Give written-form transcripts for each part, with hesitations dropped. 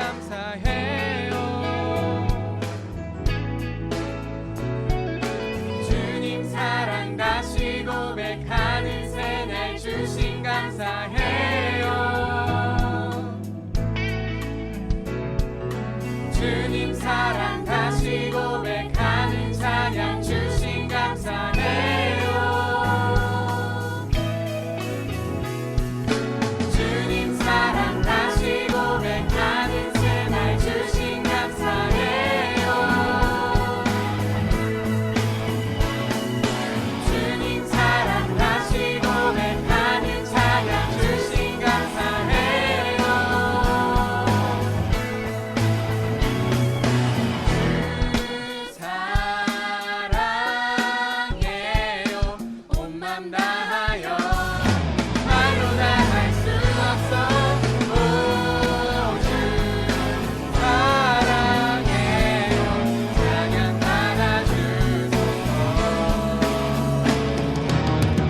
감사해요. 주님 사랑 다시 고백하는 새날 주신 감사해요. 주님 사랑 다시 고백하는 찬양 주신 감사해요. 주님 사랑 다시 고백하는 새날 주신 감사해요. 주님 사랑 다시 고백하는 찬양 주신 감사해요. 주 사랑해요. 온 맘 다하여 말로 다 할 수 없어. 오, 주 사랑해요. 찬양 받아주소서.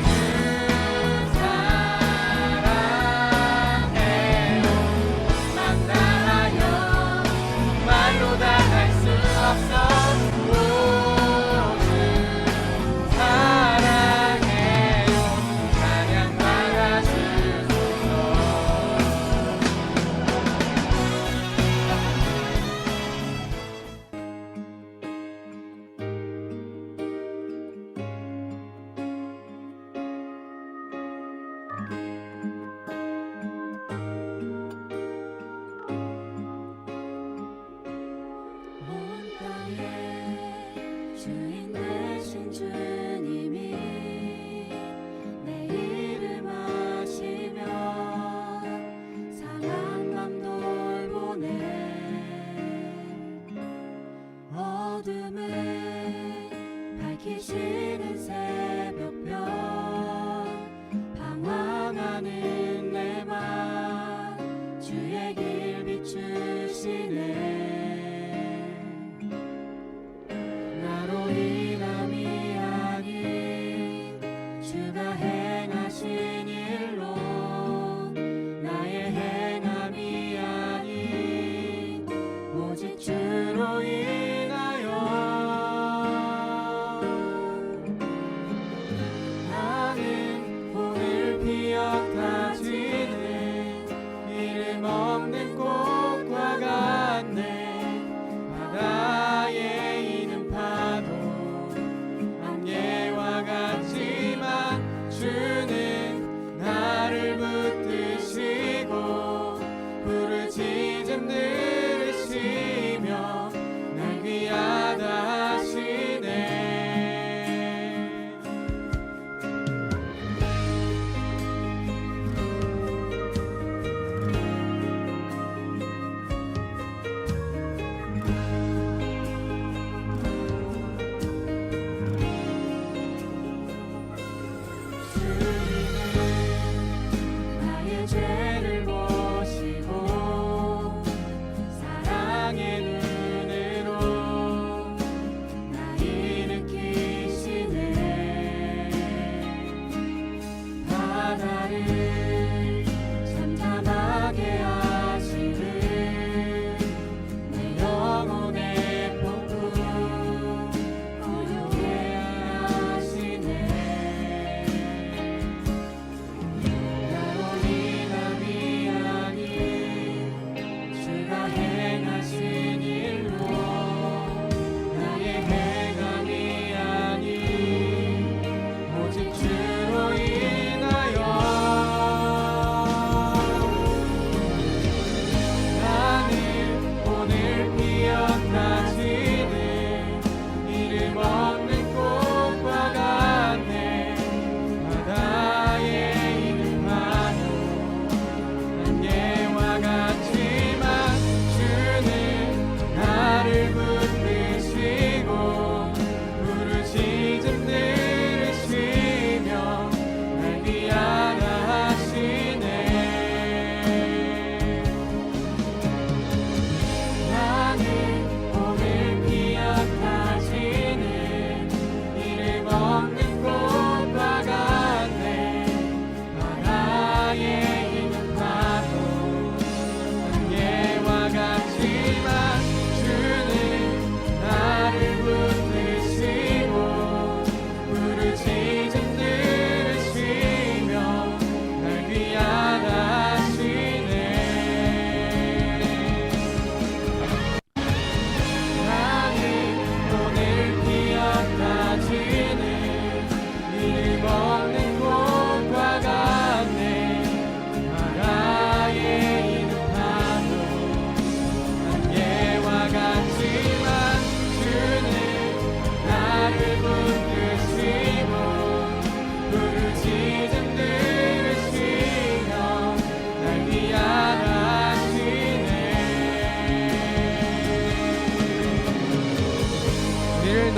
주 사랑해요. 맘 다하여 말로 다 할 수 없어. 오, 주 사랑해요. 찬양 받아주소서. 온 땅의 주인 되신 주님이 내 이름 아시며 상한 맘 돌보네. 어둠을 밝히시는 새벽별 방황하는 내 맘 주의 길 비추시네. 나로 인함이 아닌 주가 행하신 일로 나의 행함이 아닌 오직 주로 인하여 나는 오늘 피어 다지는 이름 없는 꽃과 같네. 바다에 있는 파도 안개와 같지만 주는 나를 붙드시고 부르짖음 들으시며 날 귀하다 하시네.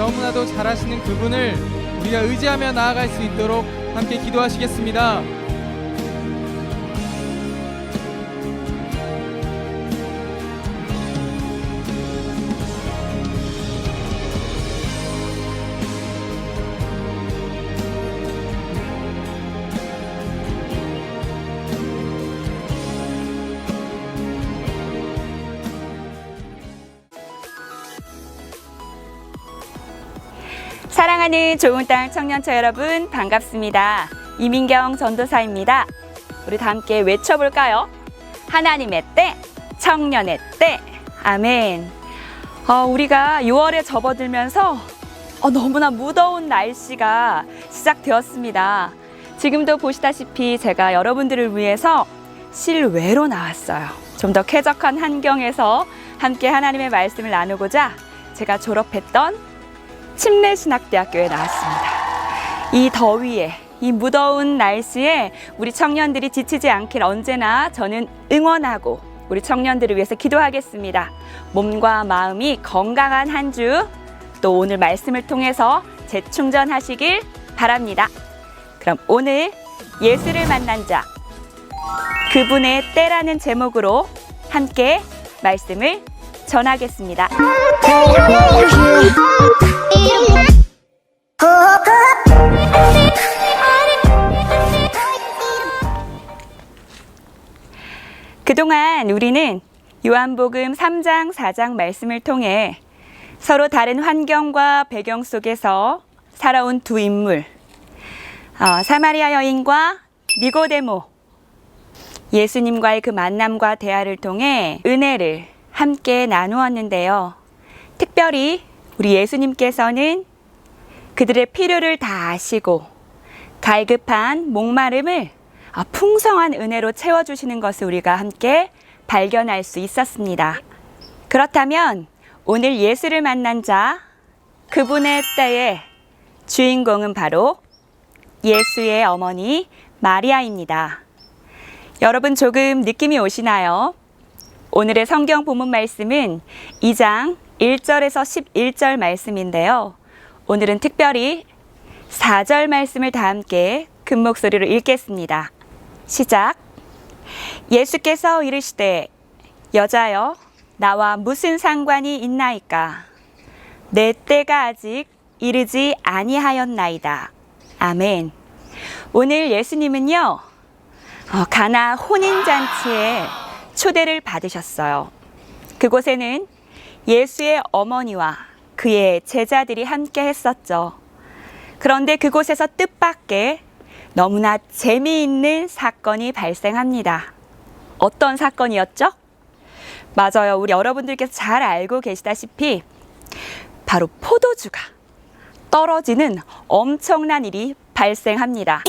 너무나도 잘하시는 그분을 우리가 의지하며 나아갈 수 있도록 함께 기도하시겠습니다. 사랑하는 좋은 땅 청년처 여러분, 반갑습니다. 이민경 전도사입니다. 우리 다 함께 외쳐볼까요? 하나님의 때, 청년의 때. 아멘. 우리가 6월에 접어들면서 너무나 무더운 날씨가 시작되었습니다. 지금도 보시다시피 제가 여러분들을 위해서 실외로 나왔어요. 좀 더 쾌적한 환경에서 함께 하나님의 말씀을 나누고자 제가 졸업했던 침례신학대학교에 나왔습니다. 이 더위에, 이 무더운 날씨에 우리 청년들이 지치지 않길 언제나 저는 응원하고 우리 청년들을 위해서 기도하겠습니다. 몸과 마음이 건강한 한 주, 또 오늘 말씀을 통해서 재충전하시길 바랍니다. 그럼 오늘 예수를 만난 자, 그분의 때라는 제목으로 함께 말씀을 전하겠습니다. 그동안 우리는 요한복음 3장, 4장 말씀을 통해 서로 다른 환경과 배경 속에서 살아온 두 인물, 사마리아 여인과 니고데모, 예수님과의 그 만남과 대화를 통해 은혜를 함께 나누었는데요. 특별히 우리 예수님께서는 그들의 필요를 다 아시고 갈급한 목마름을 풍성한 은혜로 채워주시는 것을 우리가 함께 발견할 수 있었습니다. 그렇다면 오늘 예수를 만난 자, 그분의 때의 주인공은 바로 예수의 어머니 마리아입니다. 여러분 조금 느낌이 오시나요? 오늘의 성경 본문 말씀은 2장 1절에서 11절 말씀인데요. 오늘은 특별히 4절 말씀을 다 함께 큰 목소리로 읽겠습니다. 시작. 예수께서 이르시되 여자여 나와 무슨 상관이 있나이까? 내 때가 아직 이르지 아니하였나이다. 아멘. 오늘 예수님은요, 가나 혼인잔치에 초대를 받으셨어요. 그곳에는 예수의 어머니와 그의 제자들이 함께 했었죠. 그런데 그곳에서 뜻밖의 너무나 재미있는 사건이 발생합니다. 어떤 사건이었죠? 맞아요. 우리 여러분들께서 잘 알고 계시다시피 바로 포도주가 떨어지는 엄청난 일이 발생합니다.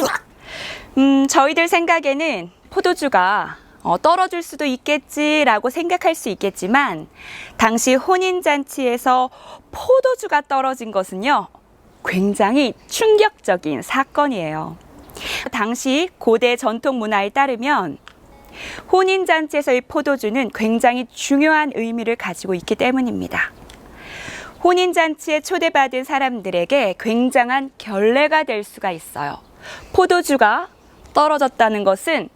저희들 생각에는 포도주가 떨어질 수도 있겠지라고 생각할 수 있겠지만 당시 혼인잔치에서 포도주가 떨어진 것은요, 굉장히 충격적인 사건이에요. 당시 고대 전통 문화에 따르면 혼인잔치에서의 포도주는 굉장히 중요한 의미를 가지고 있기 때문입니다. 혼인잔치에 초대받은 사람들에게 굉장한 결례가 될 수가 있어요. 포도주가 떨어졌다는 것은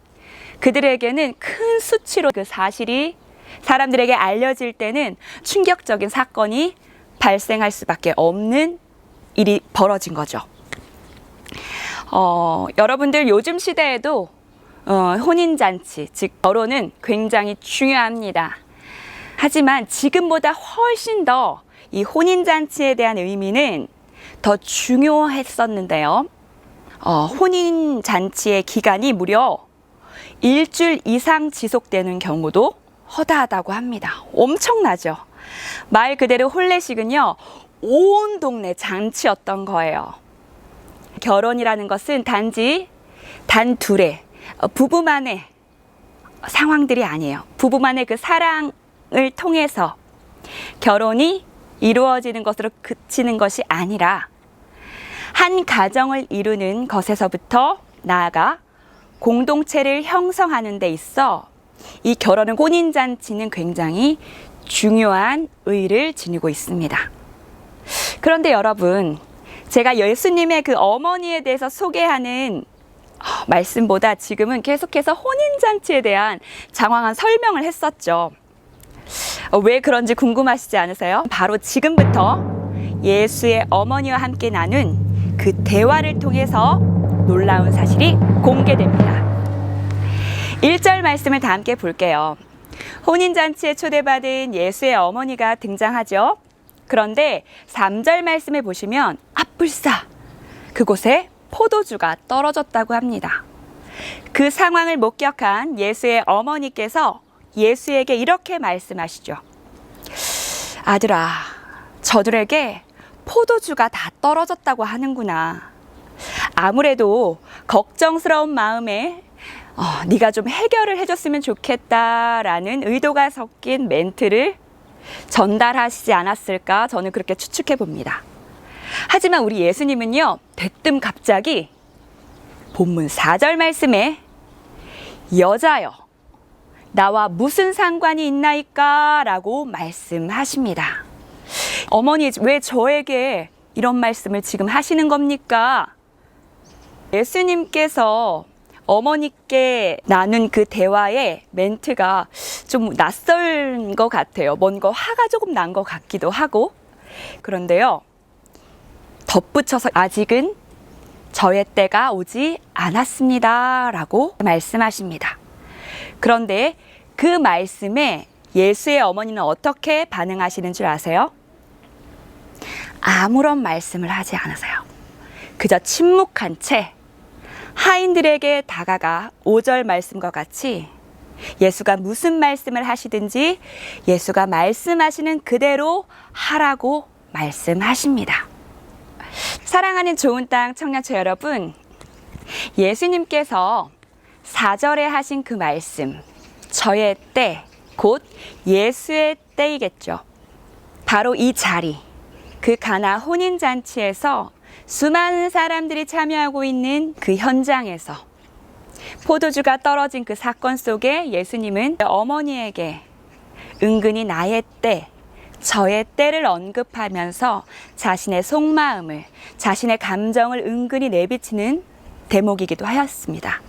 그들에게는 큰 수치로 그 사실이 사람들에게 알려질 때는 충격적인 사건이 발생할 수밖에 없는 일이 벌어진 거죠. 여러분들 요즘 시대에도 혼인잔치, 즉 결혼은 굉장히 중요합니다. 하지만 지금보다 훨씬 더 이 혼인잔치에 대한 의미는 더 중요했었는데요. 혼인잔치의 기간이 무려 일주일 이상 지속되는 경우도 허다하다고 합니다. 엄청나죠? 말 그대로 혼례식은요, 온 동네 잔치였던 거예요. 결혼이라는 것은 단지 단 둘의 부부만의 상황들이 아니에요. 부부만의 그 사랑을 통해서 결혼이 이루어지는 것으로 그치는 것이 아니라 한 가정을 이루는 것에서부터 나아가 공동체를 형성하는 데 있어 이 결혼은 혼인잔치는 굉장히 중요한 의의를 지니고 있습니다. 그런데 여러분, 제가 예수님의 그 어머니에 대해서 소개하는 말씀보다 지금은 계속해서 혼인잔치에 대한 장황한 설명을 했었죠. 왜 그런지 궁금하시지 않으세요? 바로 지금부터 예수의 어머니와 함께 나눈 그 대화를 통해서 놀라운 사실이 공개됩니다. 1절 말씀을 다 함께 볼게요. 혼인잔치에 초대받은 예수의 어머니가 등장하죠. 그런데 3절 말씀을 보시면 불사! 그곳에 포도주가 떨어졌다고 합니다. 그 상황을 목격한 예수의 어머니께서 예수에게 이렇게 말씀하시죠. 아들아, 저들에게 포도주가 다 떨어졌다고 하는구나. 아무래도 걱정스러운 마음에 네가 좀 해결을 해줬으면 좋겠다라는 의도가 섞인 멘트를 전달하시지 않았을까 저는 그렇게 추측해 봅니다. 하지만 우리 예수님은요, 대뜸 갑자기 본문 4절 말씀에 여자여, 나와 무슨 상관이 있나이까? 라고 말씀하십니다. 어머니, 왜 저에게 이런 말씀을 지금 하시는 겁니까? 예수님께서 어머니께 나눈 그 대화의 멘트가 좀 낯선 것 같아요. 뭔가 화가 조금 난 것 같기도 하고. 그런데요, 덧붙여서 아직은 저의 때가 오지 않았습니다 라고 말씀하십니다. 그런데 그 말씀에 예수의 어머니는 어떻게 반응하시는 줄 아세요? 아무런 말씀을 하지 않으세요. 그저 침묵한 채 하인들에게 다가가 5절 말씀과 같이 예수가 무슨 말씀을 하시든지 예수가 말씀하시는 그대로 하라고 말씀하십니다. 사랑하는 좋은 땅 청년처 여러분, 예수님께서 4절에 하신 그 말씀, 저의 때, 곧 예수의 때이겠죠. 바로 이 자리, 그 가나 혼인잔치에서 수많은 사람들이 참여하고 있는 그 현장에서 포도주가 떨어진 그 사건 속에 예수님은 어머니에게 은근히 나의 때, 저의 때를 언급하면서 자신의 속마음을, 자신의 감정을 은근히 내비치는 대목이기도 하였습니다.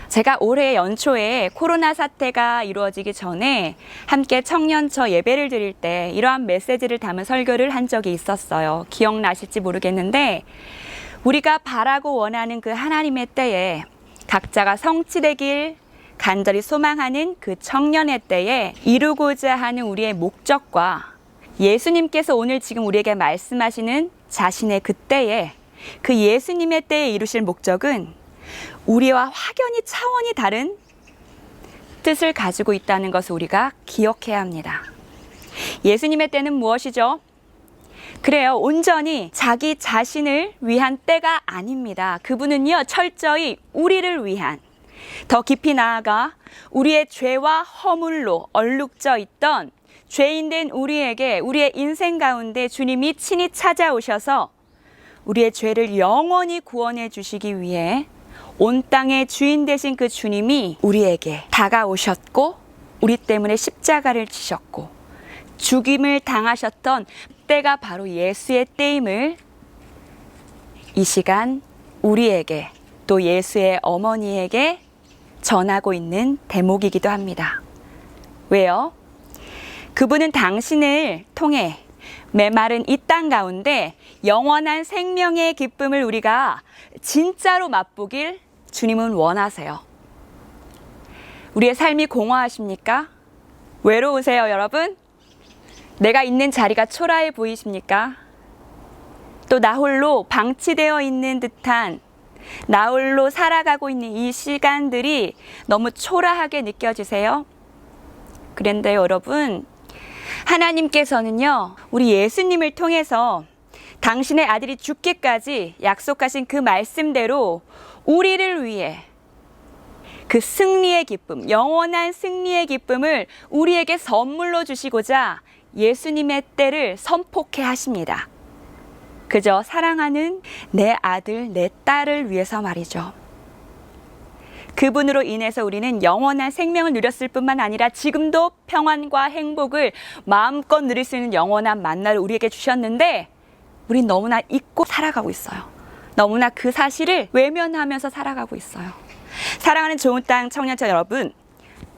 제가 올해 연초에 코로나 사태가 이루어지기 전에 함께 청년처 예배를 드릴 때 이러한 메시지를 담은 설교를 한 적이 있었어요. 기억나실지 모르겠는데, 우리가 바라고 원하는 그 하나님의 때에 각자가 성취되길 간절히 소망하는 그 청년의 때에 이루고자 하는 우리의 목적과 예수님께서 오늘 지금 우리에게 말씀하시는 자신의 그 때에, 그 예수님의 때에 이루실 목적은 우리와 확연히 차원이 다른 뜻을 가지고 있다는 것을 우리가 기억해야 합니다. 예수님의 때는 무엇이죠? 그래요, 온전히 자기 자신을 위한 때가 아닙니다. 그분은요, 철저히 우리를 위한, 더 깊이 나아가 우리의 죄와 허물로 얼룩져 있던 죄인된 우리에게, 우리의 인생 가운데 주님이 친히 찾아오셔서 우리의 죄를 영원히 구원해 주시기 위해 온 땅의 주인 되신 그 주님이 우리에게 다가오셨고, 우리 때문에 십자가를 지셨고 죽임을 당하셨던 때가 바로 예수의 때임을 이 시간 우리에게, 또 예수의 어머니에게 전하고 있는 대목이기도 합니다. 왜요? 그분은 당신을 통해 메마른 이 땅 가운데 영원한 생명의 기쁨을 우리가 진짜로 맛보길 주님은 원하세요. 우리의 삶이 공허하십니까? 외로우세요, 여러분? 내가 있는 자리가 초라해 보이십니까? 또 나 홀로 방치되어 있는 듯한, 나 홀로 살아가고 있는 이 시간들이 너무 초라하게 느껴지세요? 그런데 여러분, 하나님께서는요, 우리 예수님을 통해서 당신의 아들이 죽기까지 약속하신 그 말씀대로 우리를 위해 그 승리의 기쁨, 영원한 승리의 기쁨을 우리에게 선물로 주시고자 예수님의 때를 선포케 하십니다. 그저 사랑하는 내 아들, 내 딸을 위해서 말이죠. 그분으로 인해서 우리는 영원한 생명을 누렸을 뿐만 아니라 지금도 평안과 행복을 마음껏 누릴 수 있는 영원한 만나를 우리에게 주셨는데, 우린 너무나 잊고 살아가고 있어요. 너무나 그 사실을 외면하면서 살아가고 있어요. 사랑하는 좋은 땅 청년자 여러분,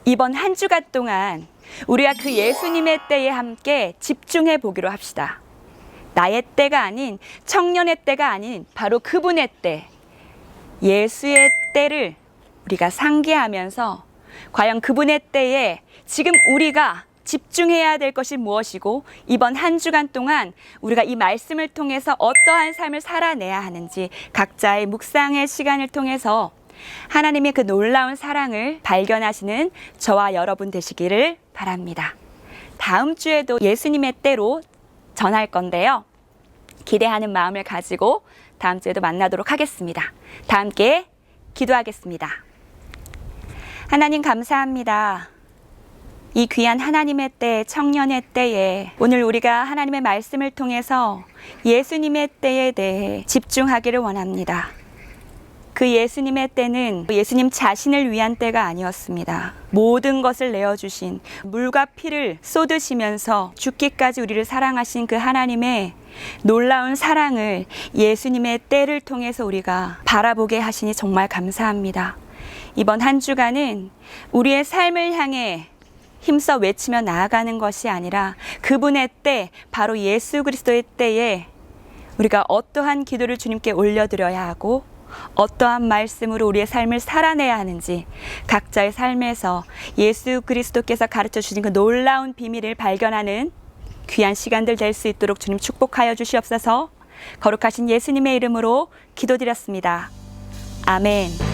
이번 한 주간 동안 우리가 그 예수님의 때에 함께 집중해 보기로 합시다. 나의 때가 아닌, 청년의 때가 아닌 바로 그분의 때, 예수의 때를 우리가 상기하면서 과연 그분의 때에 지금 우리가 집중해야 될 것이 무엇이고, 이번 한 주간 동안 우리가 이 말씀을 통해서 어떠한 삶을 살아내야 하는지 각자의 묵상의 시간을 통해서 하나님의 그 놀라운 사랑을 발견하시는 저와 여러분 되시기를 바랍니다. 다음 주에도 예수님의 때로 전할 건데요. 기대하는 마음을 가지고 다음 주에도 만나도록 하겠습니다. 다 함께 기도하겠습니다. 하나님 감사합니다. 이 귀한 하나님의 때, 청년의 때에 오늘 우리가 하나님의 말씀을 통해서 예수님의 때에 대해 집중하기를 원합니다. 그 예수님의 때는 예수님 자신을 위한 때가 아니었습니다. 모든 것을 내어주신, 물과 피를 쏟으시면서 죽기까지 우리를 사랑하신 그 하나님의 놀라운 사랑을 예수님의 때를 통해서 우리가 바라보게 하시니 정말 감사합니다. 이번 한 주간은 우리의 삶을 향해 힘써 외치며 나아가는 것이 아니라 그분의 때, 바로 예수 그리스도의 때에 우리가 어떠한 기도를 주님께 올려드려야 하고 어떠한 말씀으로 우리의 삶을 살아내야 하는지 각자의 삶에서 예수 그리스도께서 가르쳐 주신 그 놀라운 비밀을 발견하는 귀한 시간들 될 수 있도록 주님 축복하여 주시옵소서. 거룩하신 예수님의 이름으로 기도드렸습니다. 아멘.